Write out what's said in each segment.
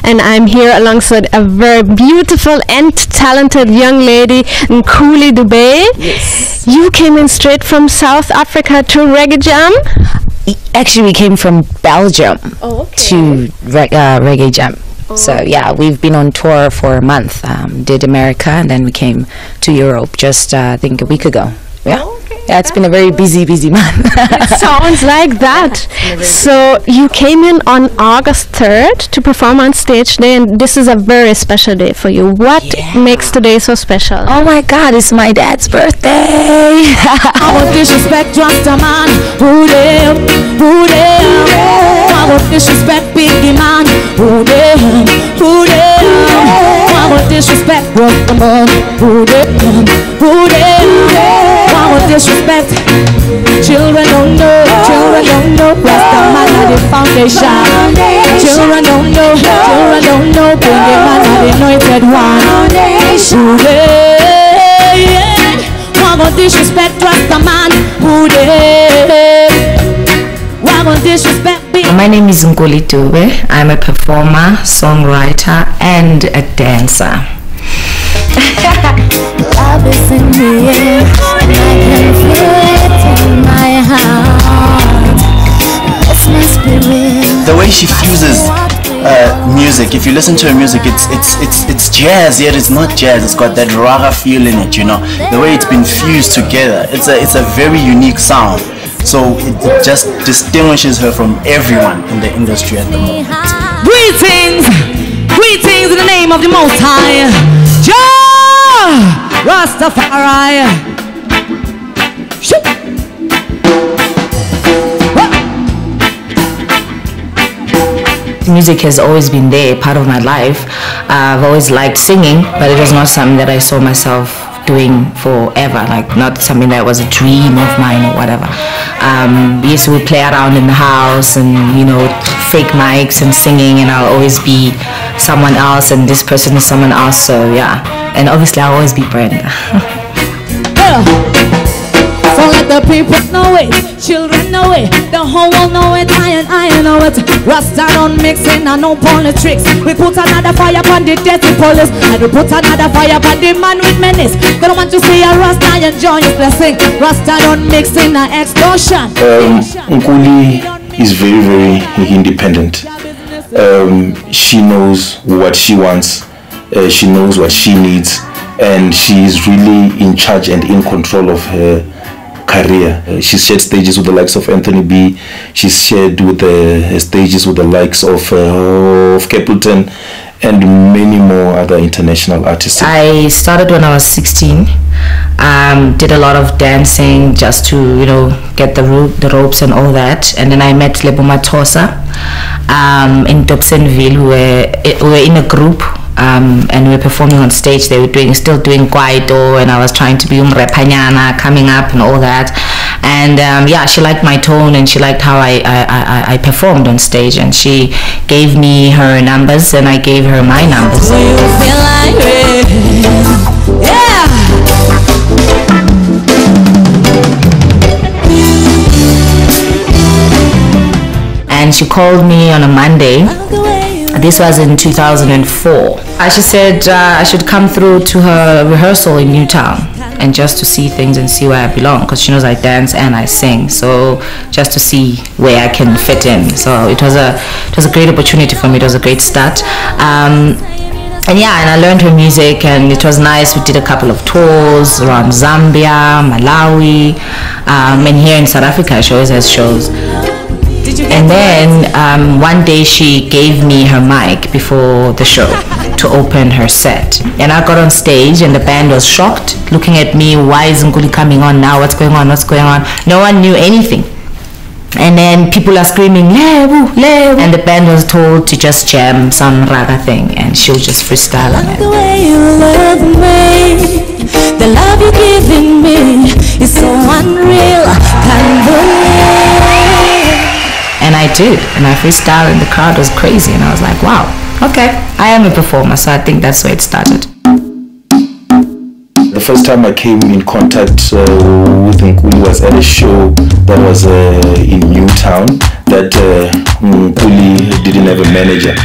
and I'm here alongside a very beautiful and talented young lady, Nkulee Dube. Yes. You came in straight from South Africa to Reggae Jam? Actually, we came from Belgium to Reggae Jam. So yeah, we've been on tour for a month. Did America, and then we came to Europe just I think a week ago. Yeah. Yeah, it's been a very busy month. It sounds like that. So you came in on August 3rd to perform on stage day, and this is a very special day for you. What makes today so special? Oh my God, it's my dad's birthday. I would disrespect just a man who them. I would disrespect Biggie man who them. I would disrespect the man who them. I would disrespect. Children don't know. Rasta man at the foundation. Children don't know. Bring the man at the anointed one. I would disrespect Rasta man who them. I would disrespect. My name is Nkulee Dube. I'm a performer, songwriter, and a dancer. Love is in the air, and I can feel it in my heart. It's my spirit. The way she fuses music, if you listen to her music, it's jazz, yet it's not jazz. It's got that raga feel in it, you know. The way it's been fused together, it's a very unique sound. So it just distinguishes her from everyone in the industry at the moment. Greetings in the name of the Most High, Jah Rastafari. Music has always been there, part of my life. I've always liked singing, but it was not something that I saw myself doing forever, like not something that was a dream of mine or whatever. Yes, we would play around in the house and, you know, fake mics and singing, and I'll always be someone else and this person is someone else, so yeah. And obviously I'll always be Brenda. So let the people know it, children know it, the whole world know it, I know it. Rasta don't mix in and no politics. We put another fire upon the dirty police, and we put another fire upon the man with menace. They don't want to see a Rasta enjoy his blessing. Rasta don't mix in an extortion. Nkulee is very independent. She knows what she wants, she knows what she needs, and she is really in charge and in control of her career. She's shared stages with the likes of Anthony B. She's shared with the stages with the likes of Capleton and many more other international artists. I started when I was 16. Did a lot of dancing just to, you know, get the ropes and all that. And then I met Lebo Matosa in Dobsonville. We were in a group. And we were performing on stage. They were still doing Kwaito, and I was trying to be Umrepanyana, coming up and all that. And yeah, she liked my tone and she liked how I performed on stage, and she gave me her numbers and I gave her my numbers. And she called me on a Monday. This was in 2004. She said I should come through to her rehearsal in Newtown and just to see things and see where I belong, because she knows I dance and I sing, so just to see where I can fit in. So it was a great opportunity for me. It was a great start. And yeah, and I learned her music and it was nice. We did a couple of tours around Zambia, Malawi, and here in South Africa she always has shows. And then one day she gave me her mic before the show to open her set. And I got on stage and the band was shocked, looking at me, why is Nkulee coming on now? What's going on? No one knew anything. And then people are screaming, Lebu, Lebu. And the band was told to just jam some raga thing and she'll just freestyle on it. The way you love me, the love you're giving me is so unreal, can't believe. And I did, and I freestyled and the crowd was crazy, and I was like, wow, okay, I am a performer, so I think that's where it started. The first time I came in contact with Nkulee was at a show that was in Newtown that Nkulee didn't have a manager.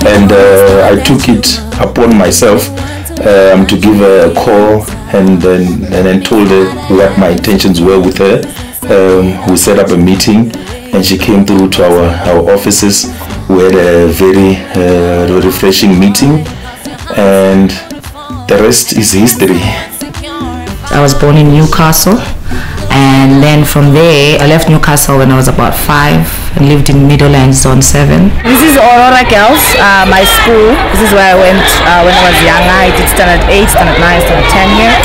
And and I took it upon myself to give her a call and then told her what my intentions were with her. We set up a meeting and she came through to our offices. We had a very refreshing meeting, and the rest is history. I was born in Newcastle, and then from there I left Newcastle when I was about 5 and lived in Middlelands Zone 7. This is Aurora Girls, my school. This is where I went when I was younger. I did standard 8, standard 9, standard 10 here,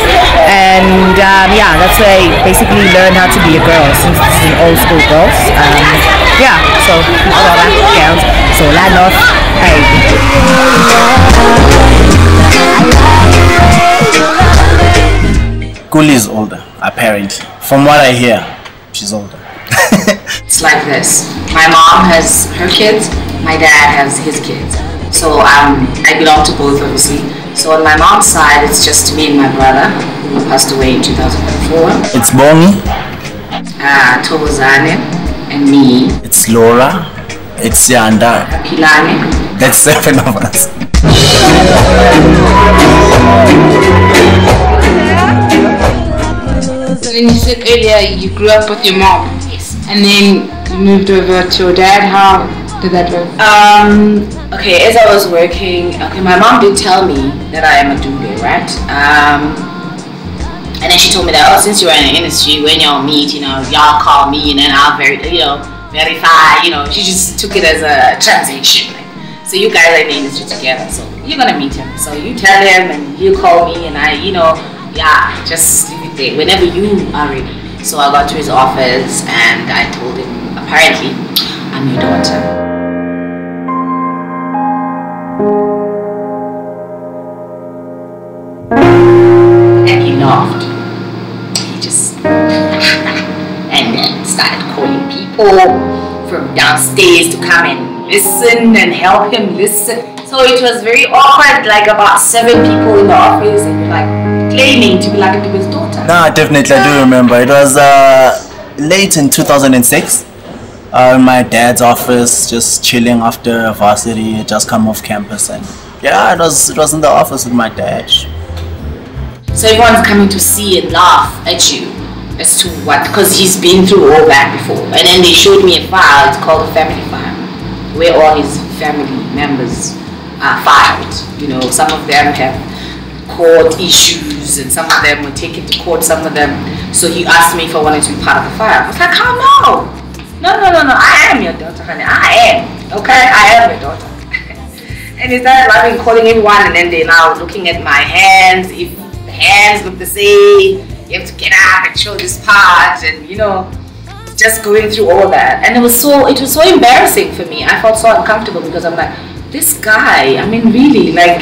and yeah, that's where I basically learned how to be a girl, since this is an old school girls. Yeah, so Aurora Girls, so La North. Nkulee is older, apparently. From what I hear, she's older. It's like this. My mom has her kids, my dad has his kids. So I belong to both, obviously. So on my mom's side, it's just me and my brother, who passed away in 2004. It's Bongi. Tobozane and me. It's Laura. It's Yanda. Pilane. That's 7 of us. So then you said earlier you grew up with your mom. Yes. And then you moved over to your dad. How did that work? Okay, as I was working, my mom did tell me that I am a Dube, right? And then she told me that, oh, since you're in the industry, when y'all meet, y'all call me and then I'll verify, she just took it as a transaction. So you guys are in the industry together, so you're gonna meet him. So you tell him and he'll call me and I, just leave it there whenever you are ready. So I got to his office and I told him, apparently, I'm your daughter. And he laughed. He just and then started calling people from downstairs to come and listen and help him listen. So it was very awkward, like about 7 people in the office and like claiming to be like a Dube's daughter. No, definitely I do remember. It was late in 2006. In my dad's office, just chilling after varsity, just come off campus, and yeah, it was in the office with my dad. So everyone's coming to see and laugh at you as to what, because he's been through all that before. And then they showed me a file, it's called a family file, where all his family members are filed. Some of them have court issues and some of them were taken to court, some of them. So he asked me if I wanted to be part of the file. I was like, oh no, I am your daughter, honey, I am, okay, I am your daughter. And he started laughing, calling everyone, and then they're now looking at my hands. If the hands look the same, you have to get up and show this part, and just going through all that. And it was so embarrassing for me. I felt so uncomfortable because I'm like, this guy, really, like,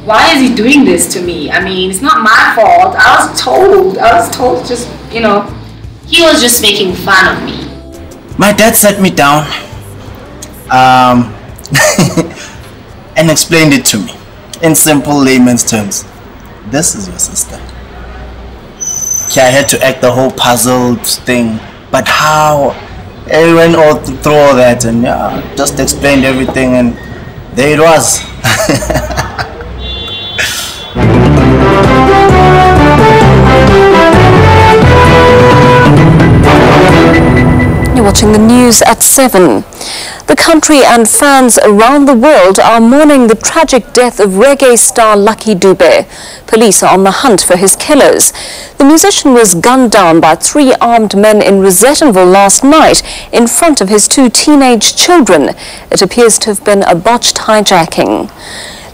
why is he doing this to me? It's not my fault. I was told just, he was just making fun of me. My dad sat me down and explained it to me in simple layman's terms. This is your sister. Okay, I had to act the whole puzzled thing, but how? I went all through all that and just explained everything, and there it was. You're watching the news at 7. The country and fans around the world are mourning the tragic death of reggae star Nkulee Dube. Police are on the hunt for his killers. The musician was gunned down by 3 armed men in Rosettenville last night in front of his 2 teenage children. It appears to have been a botched hijacking.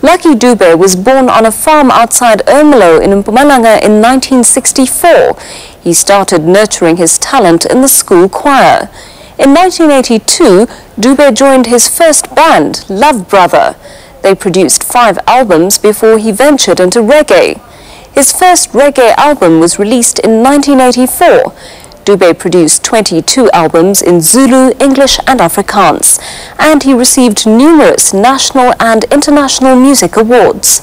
Nkulee Dube was born on a farm outside Ermelo in Mpumalanga in 1964. He started nurturing his talent in the school choir. In 1982, Dube joined his first band, Love Brother. They produced 5 albums before he ventured into reggae. His first reggae album was released in 1984. Dube produced 22 albums in Zulu, English and Afrikaans, and he received numerous national and international music awards.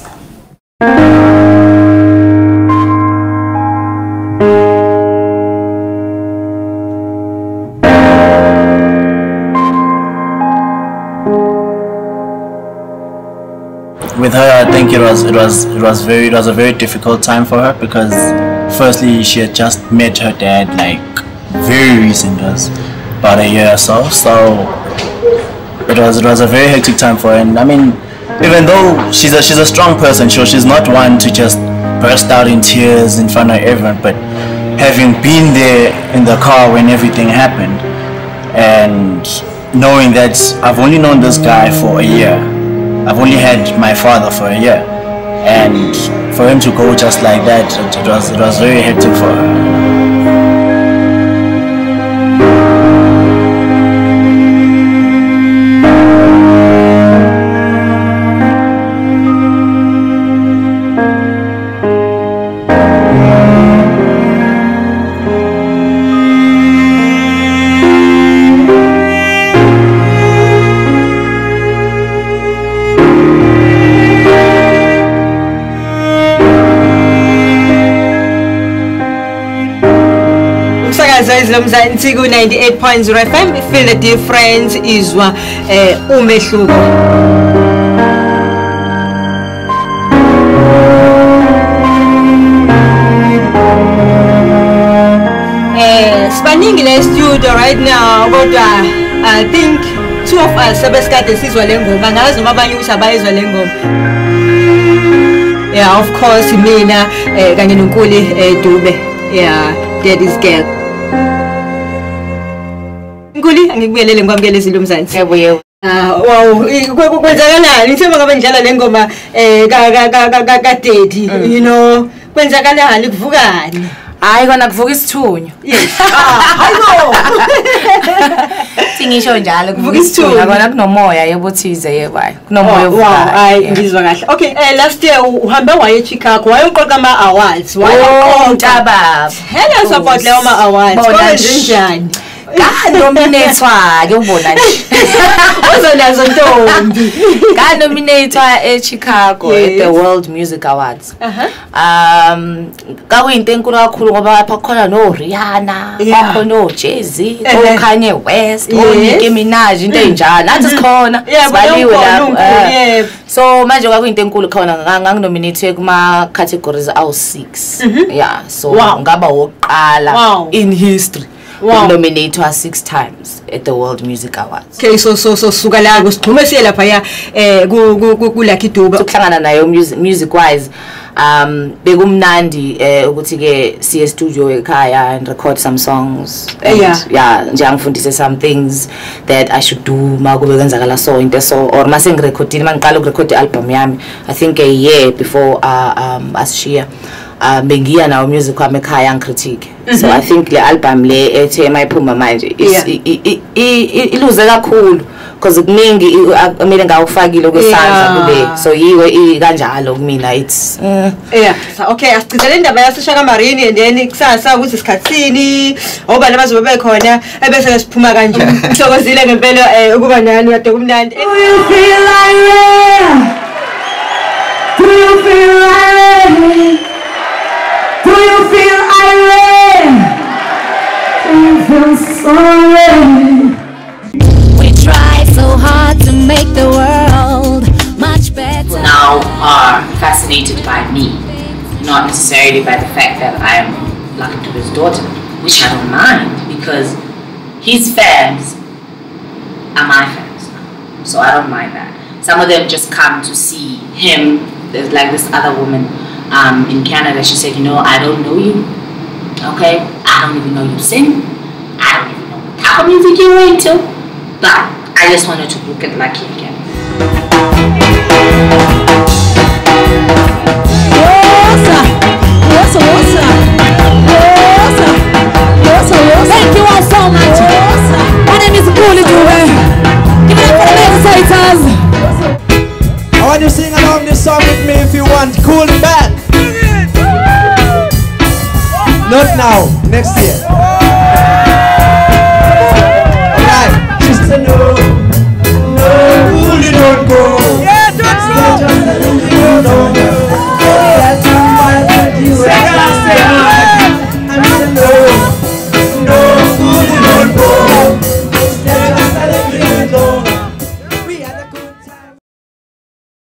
with her, I think it was a very difficult time for her, because firstly she had just met her dad like very recent, it was about a year or so. So it was a very hectic time for her. And I mean, even though she's a strong person, sure, she's not one to just burst out in tears in front of everyone, but having been there in the car when everything happened, and knowing that I've only known this guy for a year, I've only had my father for a year, and for him to go just like that, it was very hectic for her. Nkulee 98.0 FM. Feel the difference is umehluko. Spanning in studio right now, but I think two of us sebesikade sizwa lengoma, ngazi noma abanye ushabayizwa lengoma. Yeah, of course mina kanye noNkulee Dube. Yeah, daddy's girl. Nkulee, angikubuyelele ngikwamukele izinto mzansi. Yebo yebo. Wow, kwenzakalani ngisema ngabe njalo lengoma ka daddy, you know, kwenzakalani kuvukani? Hayi kona kuvuka isithunyo. Yes. Hayibo. Singisho njalo kuvuka isithunyo kona kunomoya yebothize yebayi. Kunomoya ovuka. Wow, hayi ngizwa kahle. Okay, last year uhambe waye eChicago, wayoqoqa ama awards. Wayaqoqa. Tell us about leyo ama awards. Kwenzenjani? Nominatwa ke ubona nje. Uzonazo ntombi. Nominatwa eChicago at the World Music Awards. Kakuyinto enkulu kakhulu ngoba lapha khona no Rihanna, khona no Jay-Z, Kanye West, Nicki Minaj, into enjalo. Nathi sikhona. Sibaliwe lapho. So manje kakuyinto enkulu khona nganginominate kuma categories awu6. Yeah, so ngaba woqala in history. Wow. Nominated 6 times at the World Music Awards. Okay, so suka la kusixhume lapha ya ku Lucky Dube ukuhlangana nayo music wise bekumnandi ukuthi ke siye studio ekhaya and record some songs and yeah nje angifundise some things that I should do makube kwenzakala so into so or mase ngirecordile mangiqala ukurecord album yami I think a year before ashiya bengiya nawo music wami ekhaya ngicritique. So I think le album le ethe mayiphuma manje iluze kakhulu because kuningi kumele ngawufakile kwesandla kube so yiwe kanjalo kumina it's okay asicizele indaba yasishaka Marini and then kusasa ukuthi isikhatsini oba labazobe bekhona ebese siphuma kanje ngithokozile ngempela ukuba nani kade kumnandi. Do you feel like Do you feel like Do you feel irate? Do you feel sorry? We try so hard to make the world much better. Now are fascinated by me, not necessarily by the fact that I am Lucky Dube's daughter, which I don't mind because his fans are my fans now, so I don't mind that. Some of them just come to see him. There's like this other woman in Canada, she said, you know, I don't know you, okay? I don't even know you sing. I don't even know what type of music you're into, but I just wanted to look at Lucky again. Thank you all so much. My name is Nkulee Dube. Give it up for the legislators. I want you to sing along this song with me if you want. Cool back. Not now, next year. Alright, just no, you don't go.